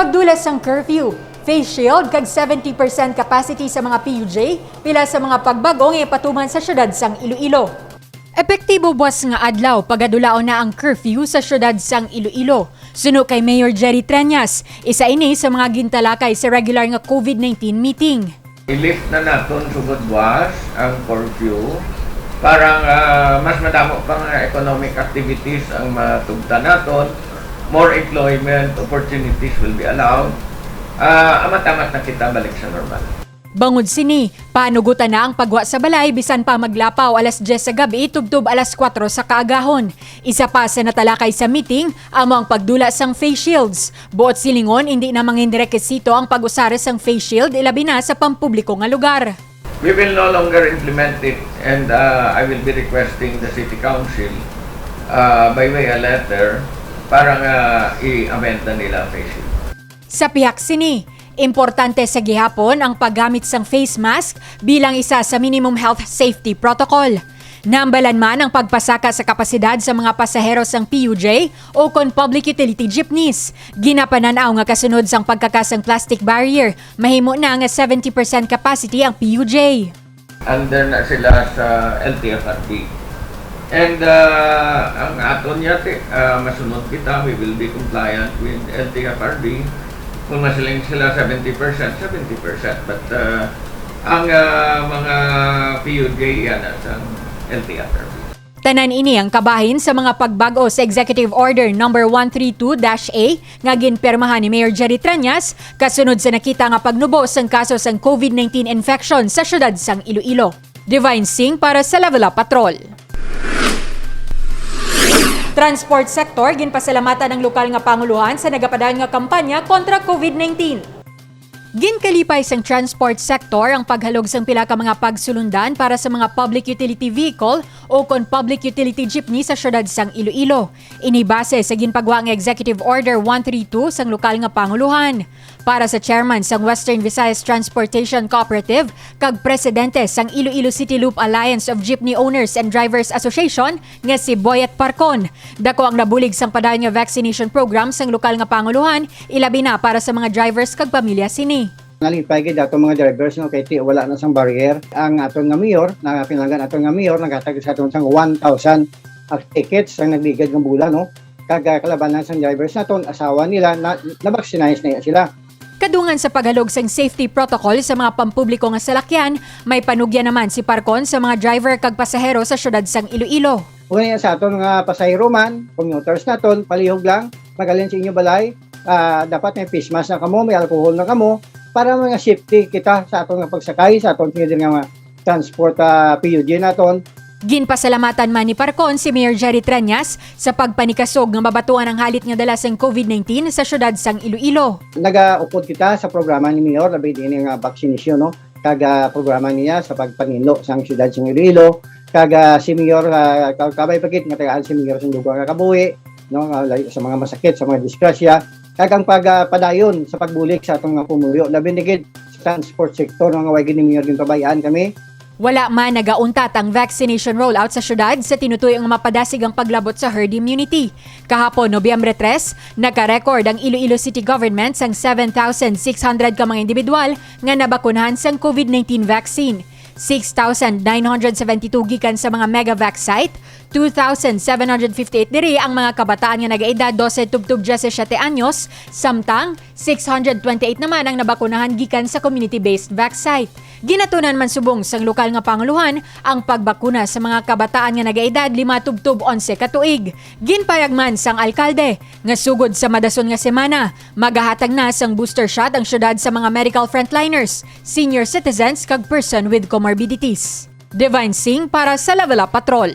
Pagdulas sang curfew, face shield kag 70% capacity sa mga PUJ, pila sa mga pagbagong ipatuman sa syudad sang Iloilo. Epektibo buwas nga adlaw pagadulaon na ang curfew sa syudad sang Iloilo. Suno kay Mayor Jerry Treñas, isa ini sa mga gintalakay sa regular nga COVID-19 meeting. I-lift na naton sugod buwas ang curfew. Parang mas madamo pang economic activities ang matugta naton. More employment opportunities will be allowed. Amat-amat na kita balik sa normal. Bangod sini, panugutan na ang pagwa sa balay bisan pa maglapaw alas 10 sa gabi tubtob alas 4 sa kaagahon. Isa pa sa natalakay sa meeting among pagdula sang face shields. Buot silingon hindi na manghindirekesito ang pag-usara sang face shield ilabi na sa pampubliko nga lugar. We will no longer implement it and I will be requesting the City Council by way a letter para i-amend na nila ang face shield. Sa pihak sini, importante sa gihapon ang paggamit sang face mask bilang isa sa minimum health safety protocol. Nambalan man ang pagpasaka sa kapasidad sa mga pasahero sang PUJ o kon public utility jeepneys. Ginapananaw nga kasunod sang pagkakasang plastic barrier, mahimo na nga 70% capacity ang PUJ. Under na sila sa LTFRB. And ang aton yate, masunod kita, we will be compliant with LTFRB. Kung masiling sila 70%, 70%. But ang mga PUJ yan sa LTFRB. Tanan ini ang kabahin sa mga pagbago sa Executive Order No. 132-A nga ginpermahan ni Mayor Jerry Treñas kasunod sa nakita nga pagnubo sang kaso sang COVID-19 infection sa syudad sang Iloilo. Divine Singh para sa Level Up Patrol. Transport sector ginpasalamatan ng lokal nga panguluhan sa nagapadaan nga kampanya kontra COVID-19. Ginkalipay sang transport sector ang paghalog sang pila ka mga pagsulundan para sa mga public utility vehicle o kon public utility jeepney sa syudad sang Iloilo. Inibase sa ginpagwa nga Executive Order 132 sang lokal nga panguluhan. Para sa chairman sang Western Visayas Transportation Cooperative kag presidente sang Iloilo City Loop Alliance of Jeepney Owners and Drivers Association nga si Boyet Parcon, dako ang nabulig sang padayon nga vaccination program sang lokal nga panguluhan ilabi na para sa mga drivers kag pamilya sini. Nalipay gid ato mga drivers no kay wala na sang barrier. Ang aton nga mayor, pinanggan aton nga mayor nagatag sa aton sang 1,000 tickets ang nagligad ng bulan no. Kag kalabanan sang drivers naton asawa nila na-vaccinize na sila. Kadungan sa paghalog sang safety protocol sa mga pampubliko nga salakyan, may panugya naman si Parcon sa mga driver kag pasahero sa syudad sang Iloilo. Una sa aton nga pasahero man, commuters naton palihog lang, magalin sa inyo balay, dapat may face mask na kamo, may alcohol na kamo para mga safety kita sa aton nga pagsakay sa aton nga transport PUJ naton. Ginpasalamatan man ni Parcon si Mayor Jerry Treñas sa pagpanikasog nga mabatuan ang halit nga dala sang COVID-19 sa syudad sang Iloilo. Nagaupod kita sa programa ni Mayor labi din nga vaccination no. Kaga programa niya sa pagpanilo sang syudad sang Iloilo. Kaga si Mayor kabay pagit nga tagaan si Mayor sa lugar nga kabuhi no sa mga masakit sa mga disgrasya. Kagang pagpadayon sa pagbulik sa atong nga pumuyo labi digid sa transport sector nga way gini Mayor din pabayaan kami. Wala man nagauntat ang vaccination rollout sa syudad sa tinutuyong mapadasig ang paglabot sa herd immunity. Kahapon, Nobyembre 3, nagka-record ang Iloilo City Government sang 7,600 ka mga individual nga nabakunahan sang COVID-19 vaccine. 6,972 gikan sa mga Megavac site, 2,758 diri ang mga kabataan nga nagaedad 12 tubtub 17 anyos, samtang 628 naman ang nabakunahan gikan sa community-based vac site. Ginatunan man subong sang lokal nga panguluhan ang pagbakuna sa mga kabataan nga nagaedad 5 tubtub 11 ka tuig. Ginpayag man sang alkalde nga sugod sa madason nga semana, magahatag na sang booster shot ang syudad sa mga medical frontliners, senior citizens kag person with comorbidities. Divine Singh para sa Level Up Patrol.